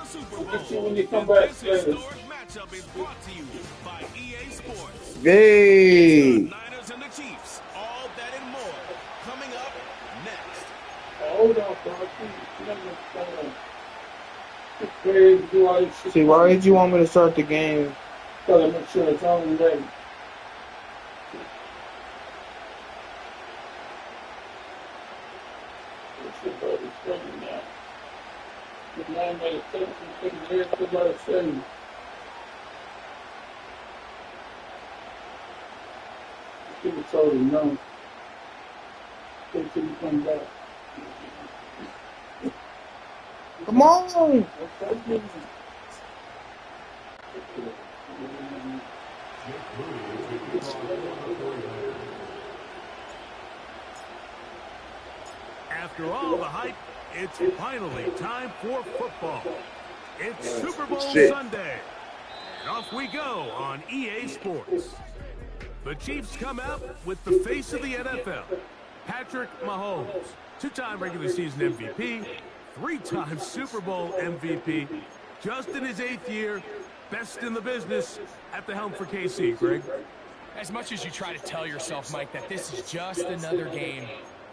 Super Bowl. Let's see when you come And back. this historic matchup is brought to you by EA Sports. It's the Hey. Niners and the Chiefs. All that and more coming up next. Hold on, bro. It's crazy. See, why did you want me to start the game? Gotta make sure it's on ready. It's ready now. The man made a text and said, "Here's the letter saying." People told him no. Until he come back. Come on. After all the hype, it's finally time for football. It's Super Bowl Shit. Sunday. And off we go on EA Sports. The Chiefs come out with the face of the NFL, Patrick Mahomes, two-time regular season MVP, three-time Super Bowl MVP, just in his 8th year, best in the business at the helm for KC, Greg. As much as you try to tell yourself, Mike, that this is just another game,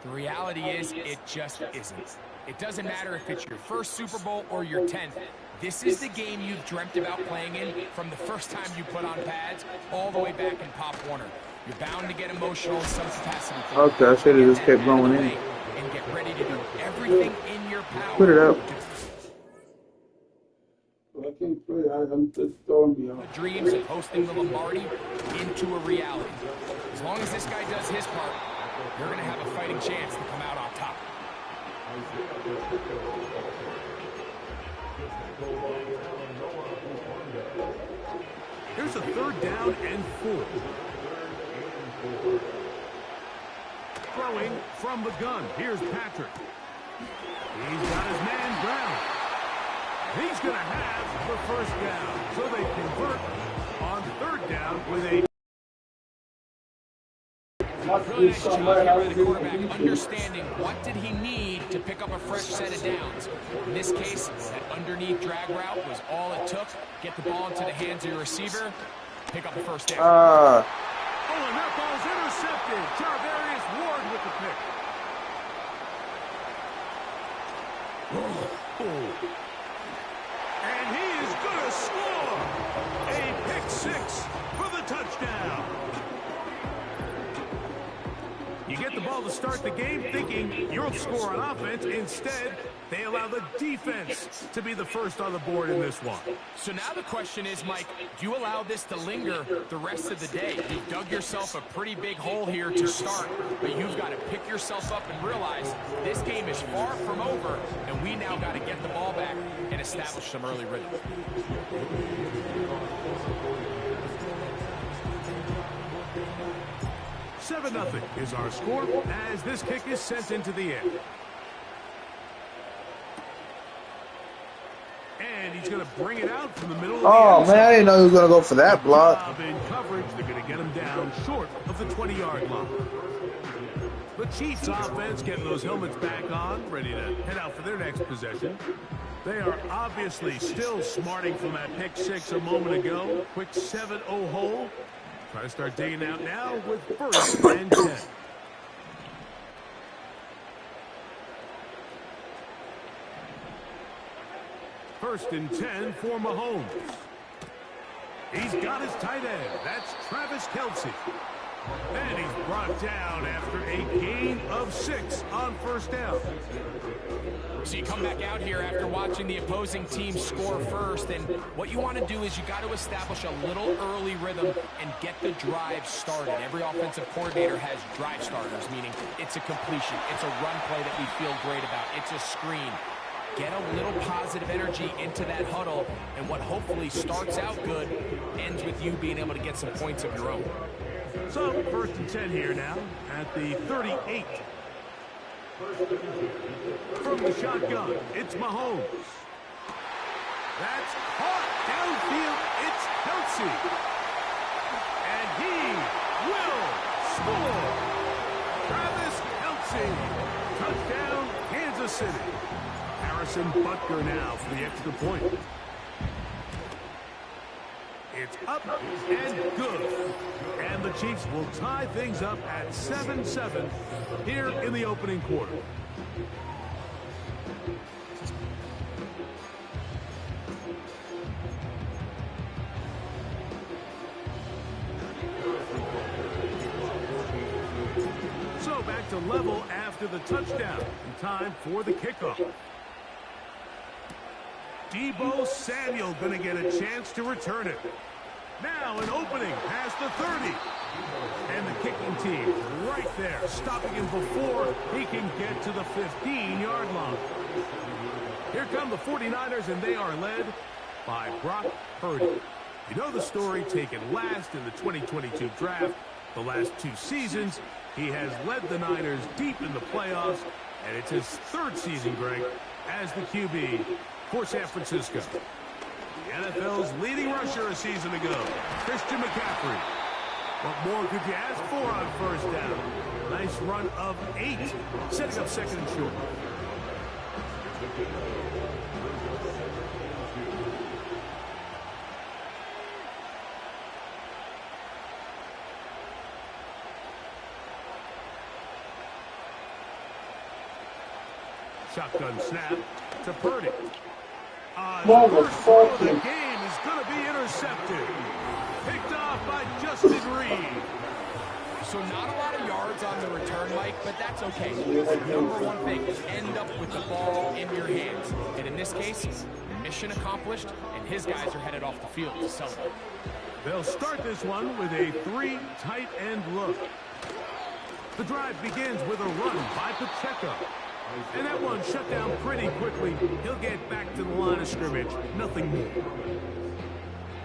the reality is it just isn't. It doesn't matter if it's your first Super Bowl or your 10th. This is the game you've dreamt about playing in from the first time you put on pads all the way back in Pop Warner. You're bound to get emotional in some capacity. Okay, I should have just kept going in. And get ready to do everything in your power. Put it up. I can't play. I'm just throwing beyond. The dreams of hosting the Lombardi into a reality. As long as this guy does his part, you're going to have a fighting chance to come out on top. Here's a 3rd down and 4. Throwing from the gun. Here's Patrick. He's got his man Brown. He's going to have the first down. So they convert on 3rd down with a... Really nice job here by the quarterback, understanding what did he need to pick up a fresh set of downs. In this case, that underneath drag route was all it took. Get the ball into the hands of your receiver, pick up a first down. Oh, and that ball's intercepted. Charvarius Ward with the pick. And he is going to score. A pick 6 for the touchdown. You get the ball to start the game thinking you'll score on offense. Instead, they allow the defense to be the first on the board in this one. So now the question is, Mike, do you allow this to linger the rest of the day? You've dug yourself a pretty big hole here to start, but you've got to pick yourself up and realize this game is far from over, and we now got to get the ball back and establish some early rhythm. 7-0 is our score as this kick is sent into the air. And he's going to bring it out from the middle of the Oh, man, I didn't know he was going to go for that block. In coverage, they're going to get him down short of the 20-yard line. The Chiefs offense getting those helmets back on, ready to head out for their next possession. They are obviously still smarting from that pick 6 a moment ago. Quick 7-0 hole. Try to start digging out now with 1st and 10. First and 10 for Mahomes. He's got his tight end. That's Travis Kelce. And he's brought down after a gain of 6 on 1st down. So you come back out here after watching the opposing team score first, and what you want to do is you got to establish a little early rhythm and get the drive started. Every offensive coordinator has drive starters, meaning it's a completion, it's a run play that we feel great about, it's a screen. Get a little positive energy into that huddle, and what hopefully starts out good ends with you being able to get some points of your own. So, 1st and 10 here now at the 38. From the shotgun, it's Mahomes. That's caught downfield. It's Kelce. And he will score. Travis Kelce. Touchdown, Kansas Kansas City. Harrison Butker now for the extra point. It's up and good. And the Chiefs will tie things up at 7-7 here in the opening quarter. So back to level after the touchdown. And time for the kickoff. Deebo Samuel going to get a chance to return it. Now an opening past the 30. And the kicking team right there, stopping him before he can get to the 15-yard line. Here come the 49ers, and they are led by Brock Purdy. You know the story, taken last in the 2022 draft. The last 2 seasons, he has led the Niners deep in the playoffs, and it's his 3rd season, Greg, as the QB for San Francisco. The NFL's leading rusher a season ago, Christian McCaffrey. What more could you ask for on first down? Nice run of 8, setting up second and short. Shotgun snap to Purdy. First ball of the game is going to be intercepted. Picked off by Justin Reed. So not a lot of yards on the return, Mike, but that's okay. Number one thing is end up with the ball in your hands. And in this case, mission accomplished, and his guys are headed off the field to celebrate. They'll start this one with a 3 tight end look. The drive begins with a run by Pacheco. And that one shut down pretty quickly. He'll get back to the line of scrimmage. Nothing more.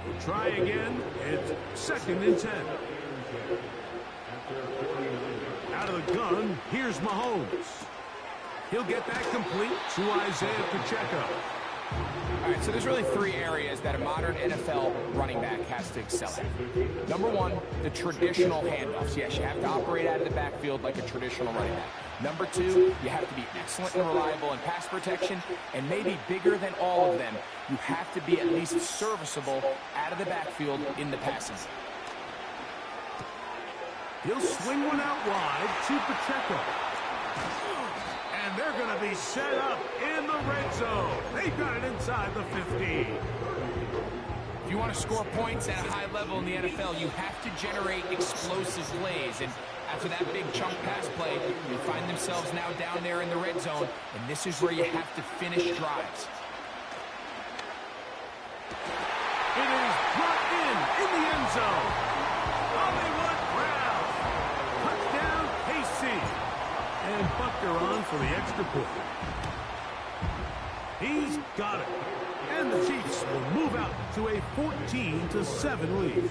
We'll try again. It's 2nd and 10. Out of the gun, here's Mahomes. He'll get that complete to Isaiah Pacheco. All right, so there's really 3 areas that a modern NFL running back has to excel at. Number 1, the traditional handoffs. Yes, you have to operate out of the backfield like a traditional running back. Number 2, you have to be excellent and reliable in pass protection, and maybe bigger than all of them, you have to be at least serviceable out of the backfield in the passing. He'll swing one out wide to Pacheco. And they're going to be set up in the red zone. They've got it inside the 15. If you want to score points at a high level in the NFL, you have to generate explosive plays. And after that big chunk pass play, they find themselves now down there in the red zone. And this is where you have to finish drives. It is brought in the end zone. Hollywood Brown. Touchdown, KC. And Butker on for the extra point. He's got it. And the Chiefs will move out to a 14-7 lead.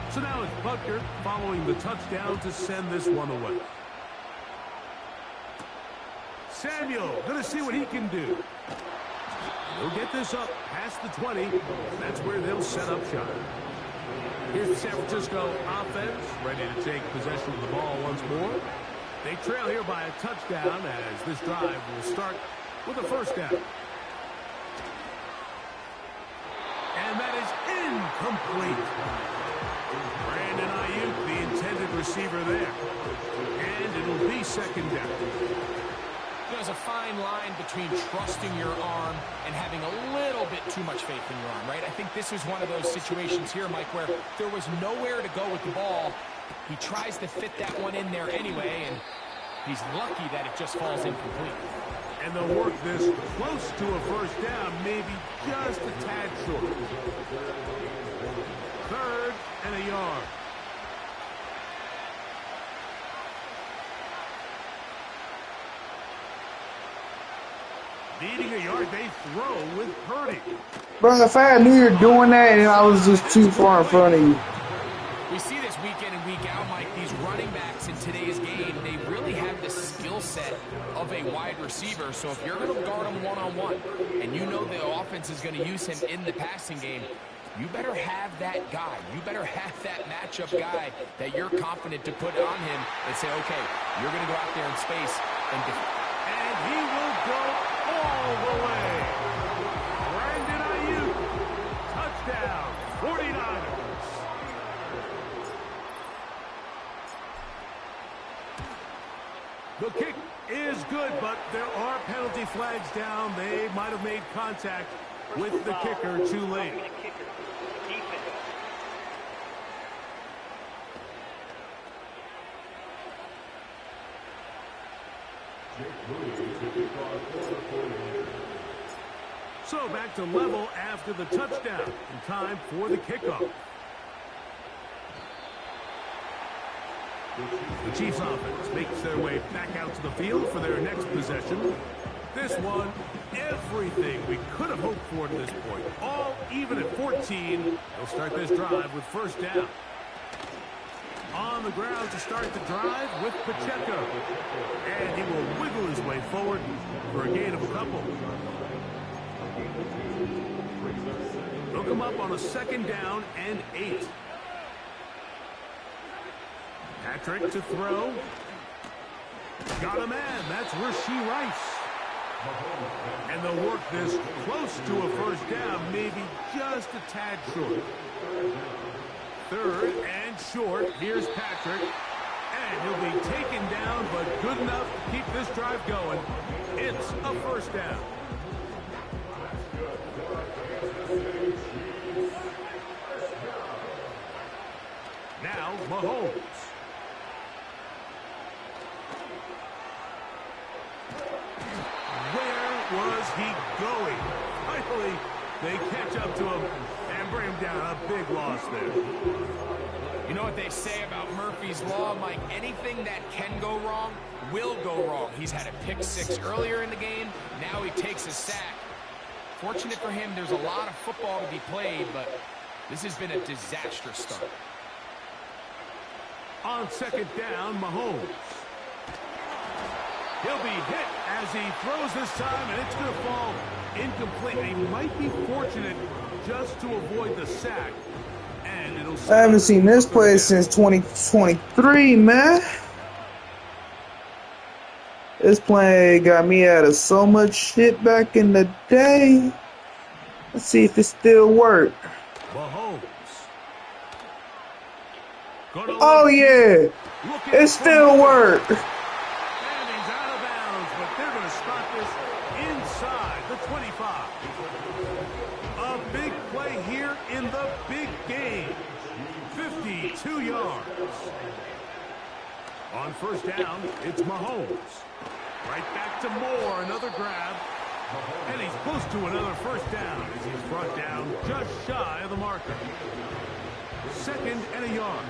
So now it's Butker following the touchdown to send this one away. Samuel going to see what he can do. He'll get this up past the 20. That's where they'll set up shop. Here's the San Francisco offense, ready to take possession of the ball once more. They trail here by a touchdown as this drive will start with a first down. And that is incomplete. Brandon Ayuk, the intended receiver there. And it'll be second down. There's a fine line between trusting your arm and having a little bit too much faith in your arm, right? I think this was one of those situations here, Mike, where there was nowhere to go with the ball. He tries to fit that one in there anyway, and he's lucky that it just falls incomplete. And they'll work this close to a first down, maybe just a tad short. 3rd and a yard. Needing a yard, they throw with Purdy. Bro, if I knew you were doing that and I was just too far in front of you. We see this week in and week out, Mike, these running backs in today's game, they really have the skill set of a wide receiver. receiver, so if you're going to guard him one-on-one and you know the offense is going to use him in the passing game, you better have that guy. You better have that matchup guy that you're confident to put on him and say, okay, you're going to go out there in space and he will go all the way. Brandon Ayuk, touchdown, 49ers. The kick is good, but there are penalty flags down. They might have made contact with the kicker too late. So back to level after the touchdown. In time for the kickoff. The Chiefs offense makes their way back out to the field for their next possession. This one, everything we could have hoped for to this point. All even at 14. They'll start this drive with first down. On the ground to start the drive with Pacheco. And he will wiggle his way forward for a gain of a couple. They'll come up on a second down and 8. Patrick to throw. Got a man. That's Rashee Rice. And they'll work this close to a first down, maybe just a tad short. Third and short. Here's Patrick. And he'll be taken down, but good enough to keep this drive going. It's a first down. Now, Mahomes. Where was he going? Finally, they catch up to him and bring him down. A big loss there. You know what they say about Murphy's Law, Mike? Anything that can go wrong will go wrong. He's had a pick 6 earlier in the game. Now he takes a sack. Fortunate for him, there's a lot of football to be played, but this has been a disastrous start. On second down, Mahomes. He'll be hit as he throws this time, and it's going to fall incomplete. He might be fortunate just to avoid the sack. And it'll I haven't seen this play since 2023, man. This play got me out of so much shit back in the day. Let's see if it still works. Mahomes. Oh, yeah. It still works. And he's out of bounds, but they're going to spot this inside the 25. A big play here in the big game. 52 yards. On first down, it's Mahomes. Right back to Moore, another grab. And he's close to another first down as he's brought down just shy of the marker. Second and a yard.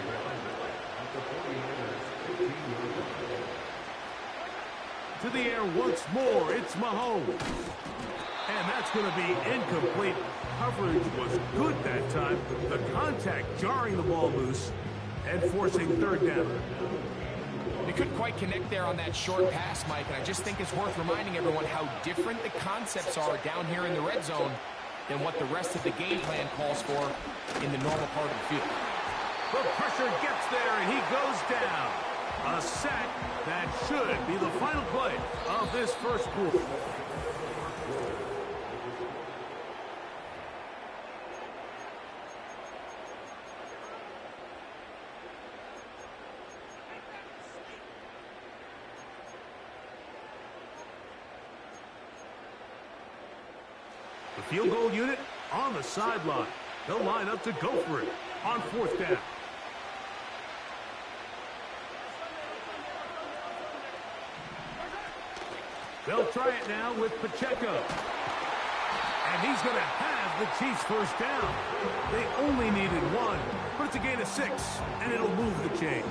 To the air once more, it's Mahomes. And that's going to be incomplete. Coverage was good that time. The contact jarring the ball loose and forcing third down. They couldn't quite connect there on that short pass, Mike, and I just think it's worth reminding everyone how different the concepts are down here in the red zone than what the rest of the game plan calls for in the normal part of the field. The pressure gets there, and he goes down. A sack that should be the final play of this first quarter. The field goal unit on the sideline. They'll line up to go for it on fourth down. They'll try it now with Pacheco. And he's going to have the Chiefs first down. They only needed one, but it's a gain of 6, and it'll move the chains.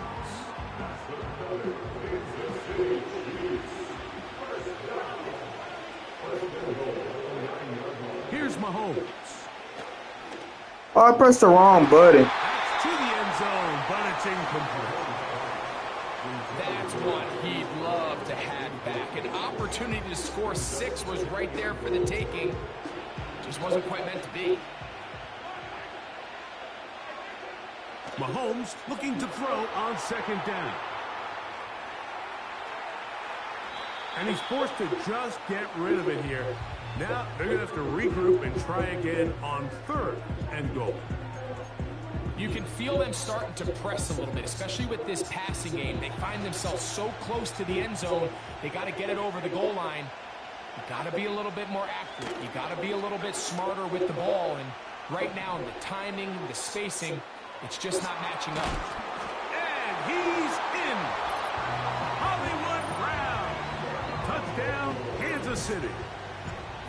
Here's Mahomes. Oh, I pressed the wrong button. That's to the end zone, but it's incomplete. That's what he'd love to have back. An opportunity to score 6 was right there for the taking. Just wasn't quite meant to be. Mahomes looking to throw on second down. And he's forced to just get rid of it here. Now they're going to have to regroup and try again on third and goal. You can feel them starting to press a little bit, especially with this passing game. They find themselves so close to the end zone, they got to get it over the goal line. You got to be a little bit more accurate. You got to be a little bit smarter with the ball. And right now, the timing, the spacing, it's just not matching up. And he's in. Hollywood Brown. Touchdown, Kansas City.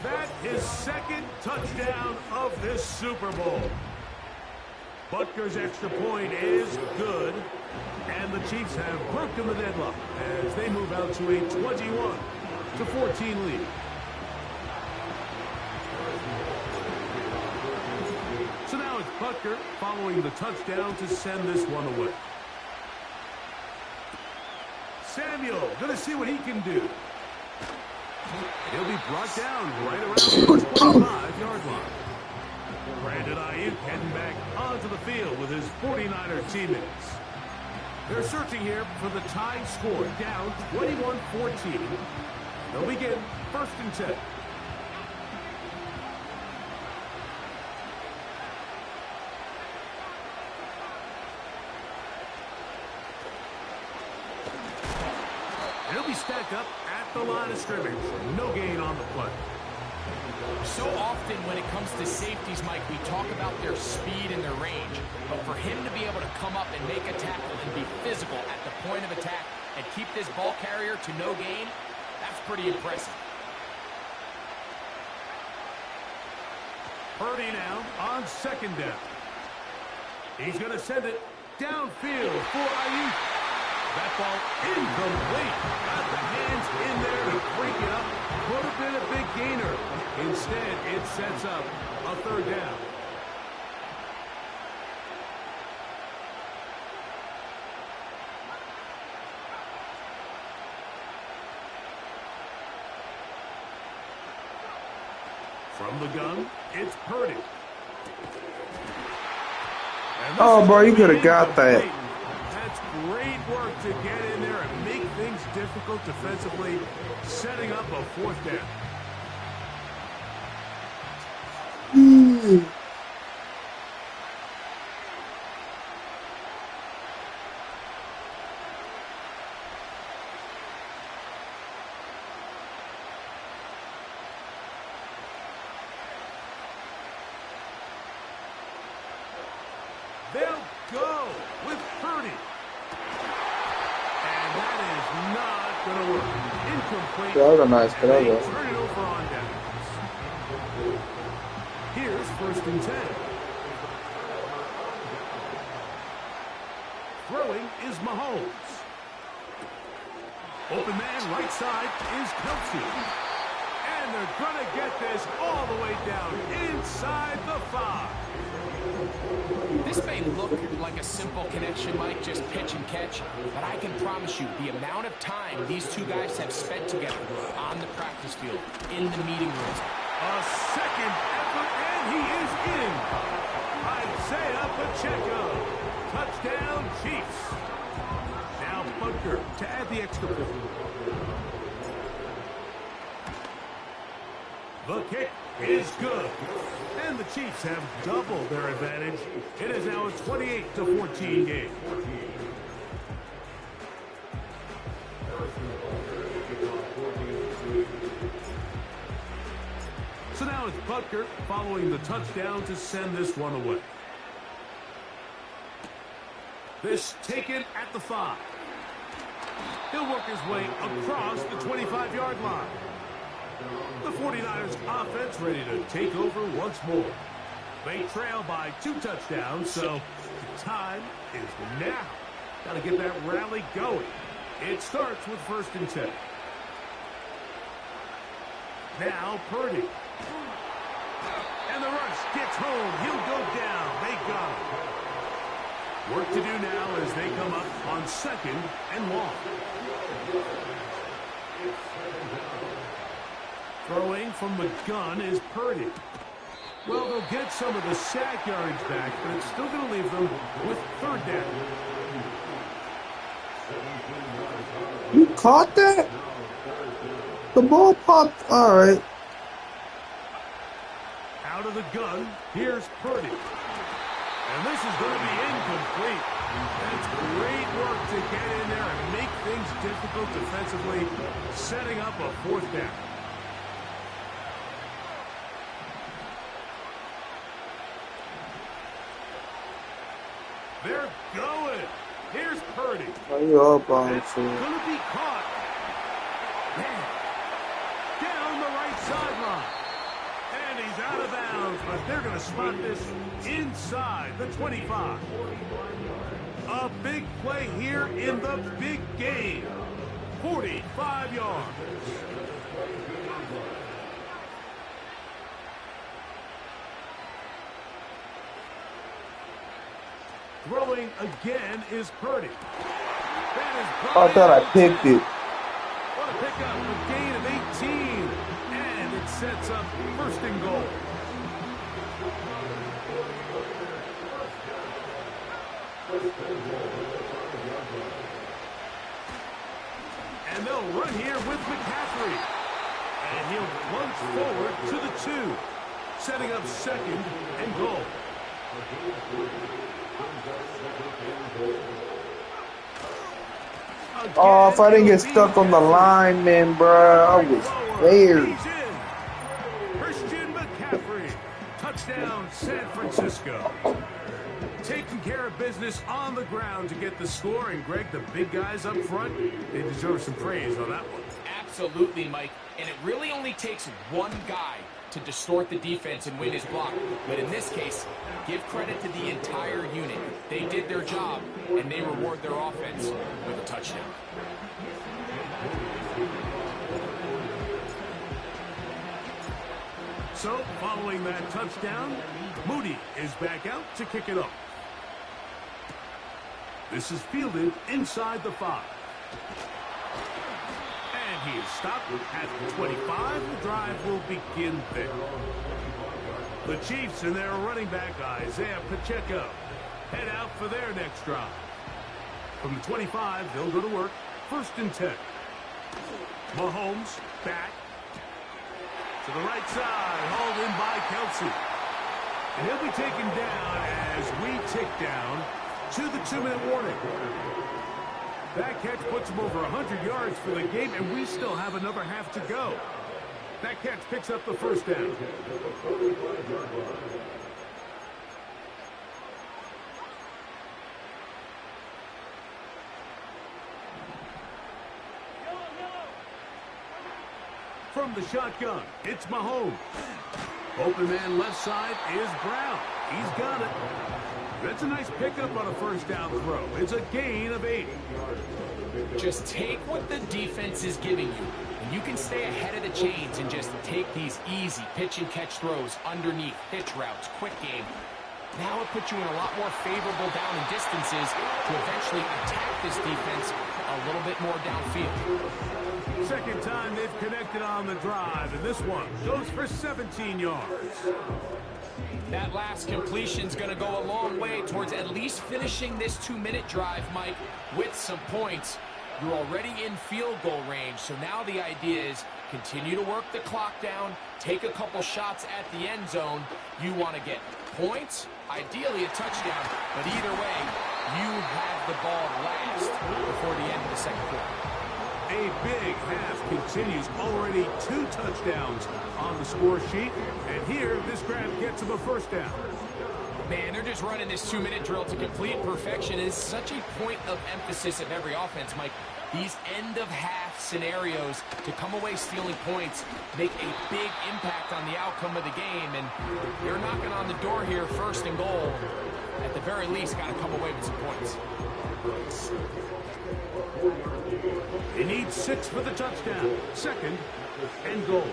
That is second touchdown of this Super Bowl. Butker's extra point is good, and the Chiefs have broken the deadlock as they move out to a 21-14 lead. So now it's Butker following the touchdown to send this one away. Samuel going to see what he can do. He'll be brought down right around the 25-yard line. Brandon Ayuk heading back onto the field with his 49er teammates. They're searching here for the tie score, down 21-14. They'll begin 1st and 10. He'll be stacked up at the line of scrimmage. No gain on the play. So often when it comes to safeties, Mike, we talk about their speed and their range. But for him to be able to come up and make a tackle and be physical at the point of attack and keep this ball carrier to no gain, that's pretty impressive. Purdy now on second down. He's going to send it downfield for Ayuk. That ball incomplete. Got the hands in there to break it up. Could have been a big gainer. Instead, it sets up a 3rd down. From the gun, it's Purdy. Oh, bro, you could have got that. That's great work to get in there and make things difficult defensively, setting up a 4th down. They'll go with Purdy. And that is not going to work. Incomplete. That was a nice throw, They though. turn it over on downs. Here's 1st and 10. Throwing is Mahomes. Open man, right side, is Kelsey. And they're going to get this all the way down inside the 5. This may look like a simple connection, Mike, just pitch and catch, but I can promise you the amount of time these two guys have spent together on the practice field, in the meeting rooms. A second effort, and he is in. Isaiah Pacheco. Touchdown, Chiefs. Now Butker to add the extra point. The kick is good. And the Chiefs have doubled their advantage. It is now a 28-14 game. So now it's Butker following the touchdown to send this one away. This taken at the 5. He'll work his way across the 25-yard line. The 49ers offense ready to take over once more. They trail by 2 touchdowns, so the time is now. Got to get that rally going. It starts with 1st and 10. Now Purdy. And the rush gets home. He'll go down. They got him. Work to do now as they come up on 2nd and long. Throwing from the gun is Purdy. Well, they'll get some of the sack yardage back, but it's still going to leave them with third down. You caught that? The ball popped. All right. Out of the gun, here's Purdy. And this is going to be incomplete. That's great work to get in there and make things difficult defensively, setting up a fourth down. They're going. Here's Purdy. Are you up on That's going to be caught. Man. Down the right sideline. And he's out of bounds, but they're going to spot this inside the 25. A big play here in the big game. 45 yards. Throwing again is Purdy. I thought I picked it. What a pickup, a gain of 18. And it sets up first and goal. And they'll run here with McCaffrey. And he'll plunge forward to the 2. Setting up second and goal. Oh, if I didn't get stuck on the line, man, bro, I was there. Christian McCaffrey, touchdown, San Francisco. Taking care of business on the ground to get the score. And, Greg, the big guys up front, they deserve some praise on that one. Absolutely, Mike. And it really only takes one guy to distort the defense and win his block. But in this case, give credit to the entire unit. They did their job, and they reward their offense with a touchdown. So, following that touchdown, Moody is back out to kick it off. This is fielded inside the 5. And he is stopped at the 25. The drive will begin there. The Chiefs and their running back, Isaiah Pacheco, head out for their next drive. From the 25, they'll go to work. First and 10. Mahomes back to the right side, hauled in by Kelsey. And he'll be taken down as we tick down to the 2-minute warning. That catch puts him over 100 yards for the game, and we still have another half to go. That catch picks up the first down. From the shotgun, it's Mahomes. Open man left side is Brown. He's got it. That's a nice pickup on a first down throw. It's a gain of 8. Just take what the defense is giving you, and you can stay ahead of the chains and just take these easy pitch and catch throws underneath, hitch routes, quick game. Now it puts you in a lot more favorable down and distances to eventually attack this defense a little bit more downfield. Second time they've connected on the drive, and this one goes for 17 yards. That last completion's going to go a long way towards at least finishing this 2-minute drive, Mike, with some points. You're already in field goal range, so now the idea is continue to work the clock down, take a couple shots at the end zone. You want to get points, ideally a touchdown, but either way, you have the ball last before the end of the second quarter. A big half continues. Already 2 touchdowns on the score sheet. And here, this grab gets him a first down. Man, they're just running this 2-minute drill to complete perfection. It's such a point of emphasis of every offense, Mike. These end-of-half scenarios to come away stealing points make a big impact on the outcome of the game. And you're knocking on the door here, first and goal. At the very least, got to come away with some points. He needs 6 for the touchdown. Second and goal.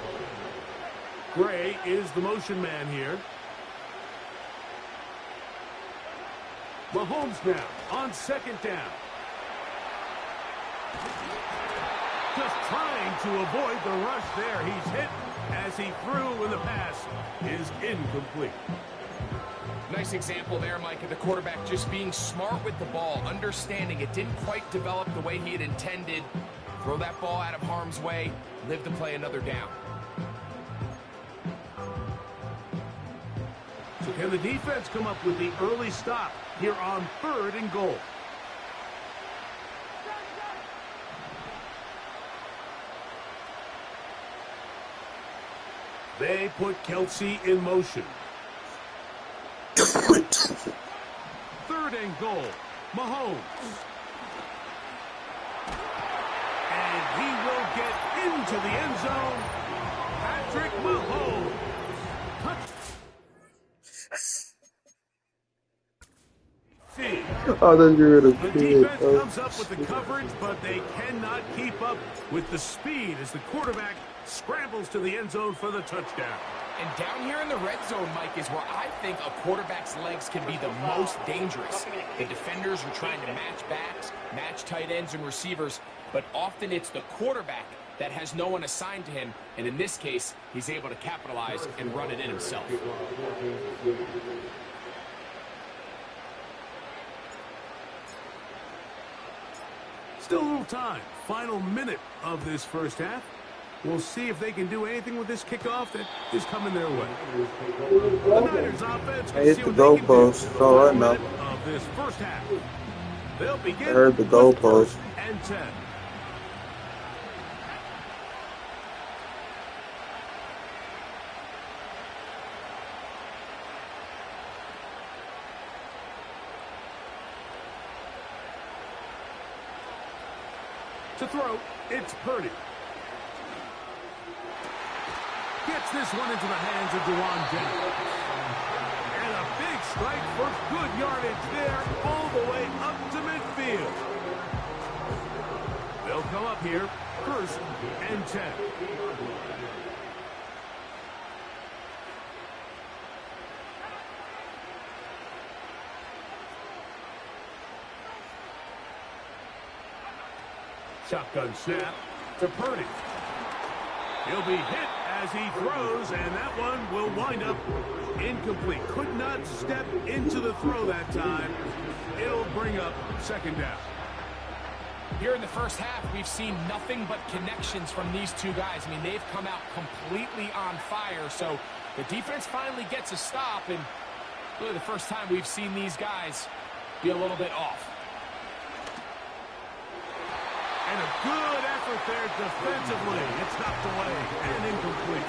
Gray is the motion man here. Mahomes now on second down. Just trying to avoid the rush there. He's hit as he threw, and the pass is incomplete. Nice example there, Mike, of the quarterback just being smart with the ball, understanding it didn't quite develop the way he had intended. Throw that ball out of harm's way, live to play another down. So can the defense come up with the early stop here on 3rd and goal? They put Kelsey in motion. 3rd and goal. Mahomes. And he will get into the end zone. Patrick Mahomes. Oh, that's good. The defense comes up with the coverage, but they cannot keep up with the speed as the quarterback scrambles to the end zone for the touchdown. And down here in the red zone, Mike, is where I think a quarterback's legs can be the most dangerous. The defenders are trying to match backs, match tight ends and receivers, but often it's the quarterback that has no one assigned to him, and in this case, he's able to capitalize and run it in himself. Still a little time. Final minute of this first half. We'll see if they can do anything with this kickoff that is coming their way. The Niners offense will see what they can do with the final minute of this first half. They'll begin. I heard the goalpost. And 10. To throw, it's Purdy. Gets this one into the hands of Dewan Jennings. And a big strike for good yardage there, all the way up to midfield. They'll come up here, 1st and 10. Shotgun snap to Purdy. He'll be hit as he throws, and that one will wind up incomplete. Could not step into the throw that time. It'll bring up 2nd down. Here in the first half, we've seen nothing but connections from these two guys. I mean, they've come out completely on fire, so the defense finally gets a stop, and really the first time we've seen these guys be a little bit off. And a good effort there defensively. It's knocked away and incomplete.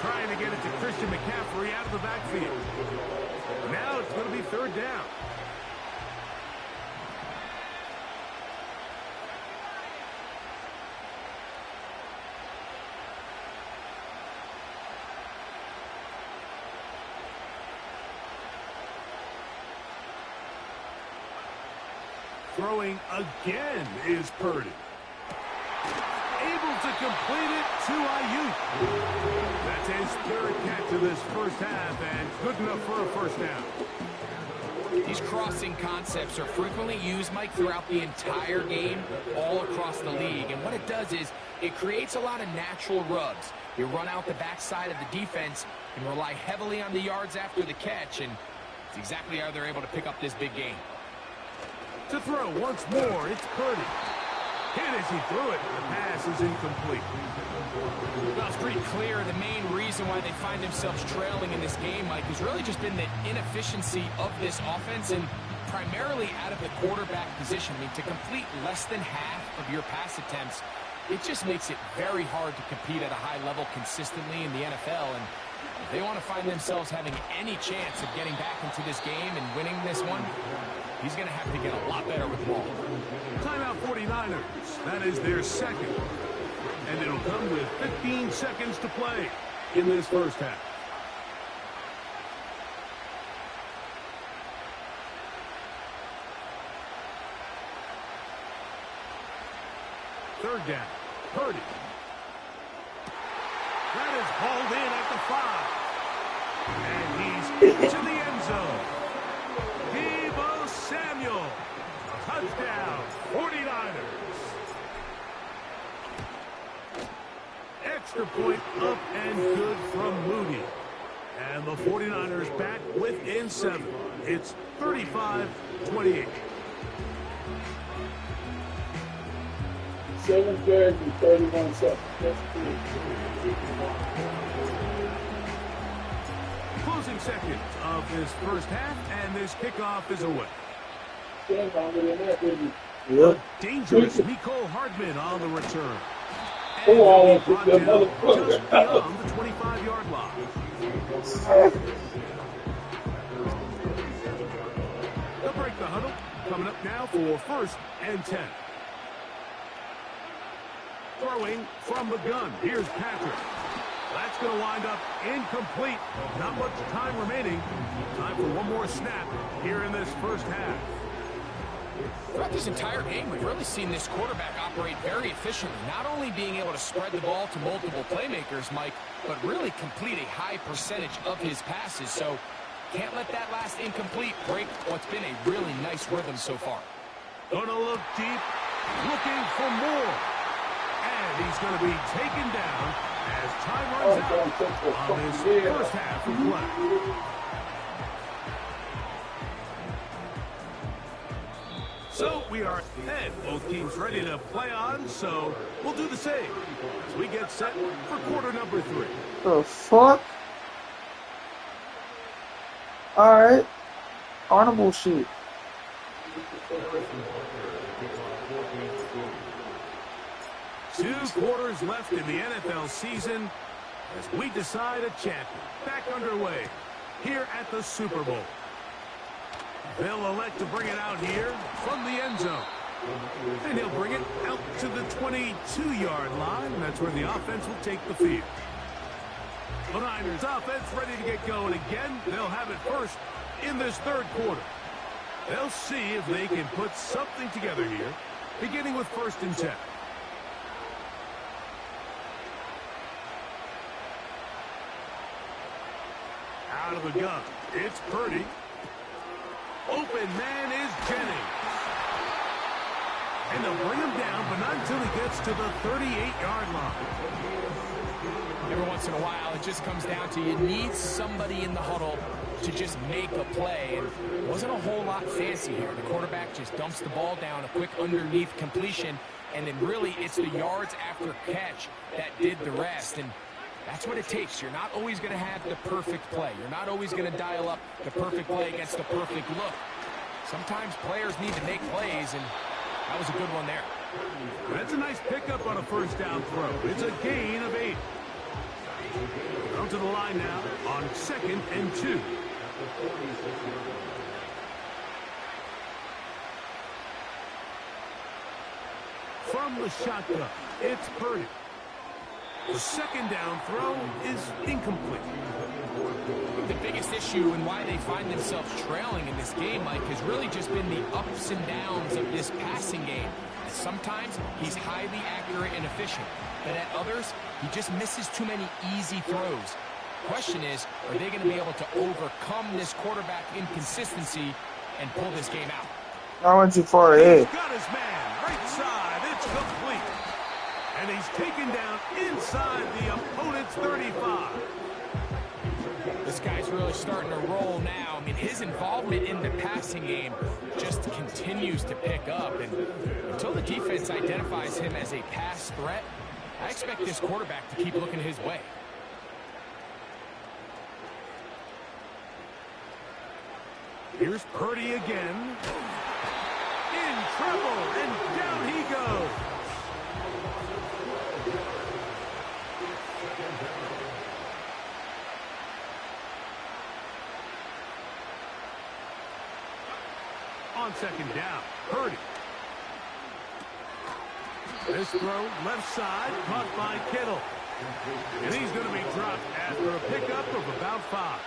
Trying to get it to Christian McCaffrey out of the backfield. Now it's going to be 3rd down. Throwing again is Purdy. Able to complete it to Ayuk. That's his 3rd catch of this first half, and good enough for a 1st down. These crossing concepts are frequently used, Mike, throughout the entire game, all across the league. And what it does is it creates a lot of natural rubs. You run out the backside of the defense and rely heavily on the yards after the catch, and it's exactly how they're able to pick up this big game. To throw once more, it's Purdy. Hit as he threw it. The pass is incomplete. Well, it's pretty clear the main reason why they find themselves trailing in this game, Mike, has really just been the inefficiency of this offense and primarily out of the quarterback position. I mean, to complete less than half of your pass attempts, it just makes it very hard to compete at a high level consistently in the NFL. And if they want to find themselves having any chance of getting back into this game and winning this one, he's going to have to get a lot better with the ball. Timeout 49ers. That is their 2nd. And it'll come with 15 seconds to play in this first half. Third down. Purdy. That is hauled in at the 5. And he's into the end zone. Deebo Samuel. Touchdown, 49ers. extra point up and good from Moody. And the 49ers back within 7. It's 35-28. 7 carries and 31 seconds. That's good. Closing seconds of this first half, and this kickoff is away. Stand longer than that, didn't he? Yep. Dangerous Mecole Hardman on the return. And Come on, he'll be brought that down motherfucker. just beyond the 25-yard line. They'll break the huddle. Coming up now for 1st and 10. Throwing from the gun. Here's Patrick. That's going to wind up incomplete. Not much time remaining. Time for one more snap here in this first half. Throughout this entire game, we've really seen this quarterback operate very efficiently, not only being able to spread the ball to multiple playmakers, Mike, but really complete a high percentage of his passes. So can't let that last incomplete break what's been a really nice rhythm so far. Gonna look deep, looking for more. And he's going to be taken down as time runs out on his first half of play. So we are ahead. Both teams ready to play on, so we'll do the same as we get set for quarter number 3. The fuck? Alright. Carnival shit. Two quarters left in the NFL season as we decide a champion. Back underway here at the Super Bowl. They'll elect to bring it out here from the end zone. And he'll bring it out to the 22-yard line. That's where the offense will take the field. The Niners offense ready to get going again. They'll have it first in this third quarter. They'll see if they can put something together here, beginning with 1st and 10. Out of the gun, it's Purdy. Open man is Jennings. And they'll bring him down, but not until he gets to the 38-yard line. Every once in a while, it just comes down to you need somebody in the huddle to just make a play. And it wasn't a whole lot fancy here. The quarterback just dumps the ball down, a quick underneath completion, and then really it's the yards after catch that did the rest. And that's what it takes. You're not always going to have the perfect play. You're not always going to dial up the perfect play against the perfect look. Sometimes players need to make plays, and that was a good one there. That's a nice pickup on a first down throw. It's a gain of 8. Down to the line now on 2nd and 2. From the shotgun, it's Purdy. The 2nd down throw is incomplete. The biggest issue and why they find themselves trailing in this game, Mike, has really just been the ups and downs of this passing game. Sometimes he's highly accurate and efficient, but at others, he just misses too many easy throws. Question is, are they going to be able to overcome this quarterback inconsistency and pull this game out? I went too far ahead. He's got his man, right side, it's complete. And he's taken down inside the opponent's 35. This guy's really starting to roll now. I mean, his involvement in the passing game just continues to pick up. And until the defense identifies him as a pass threat, I expect this quarterback to keep looking his way. Here's Purdy again. In trouble, and down he goes. On 2nd down, Purdy. This throw left side, caught by Kittle. And he's going to be dropped after a pickup of about 5.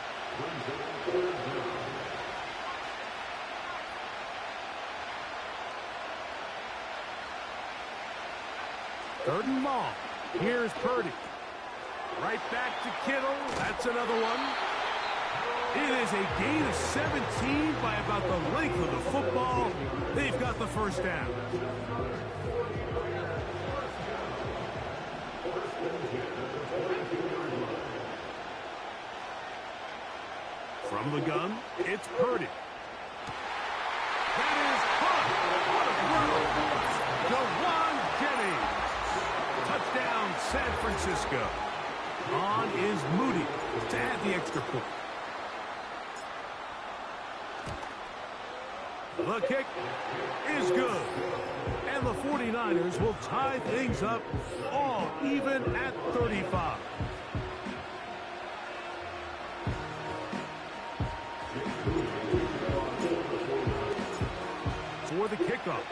Third and long. Here's Purdy. Right back to Kittle. That's another one. It is a gain of 17 by about the length of the football. They've got the first down. From the gun, it's Purdy. That is caught. What a throw. Jawan Jennings. Touchdown, San Francisco. On is Moody to add the extra point. The kick is good. And the 49ers will tie things up all even at 35. For the kickoff.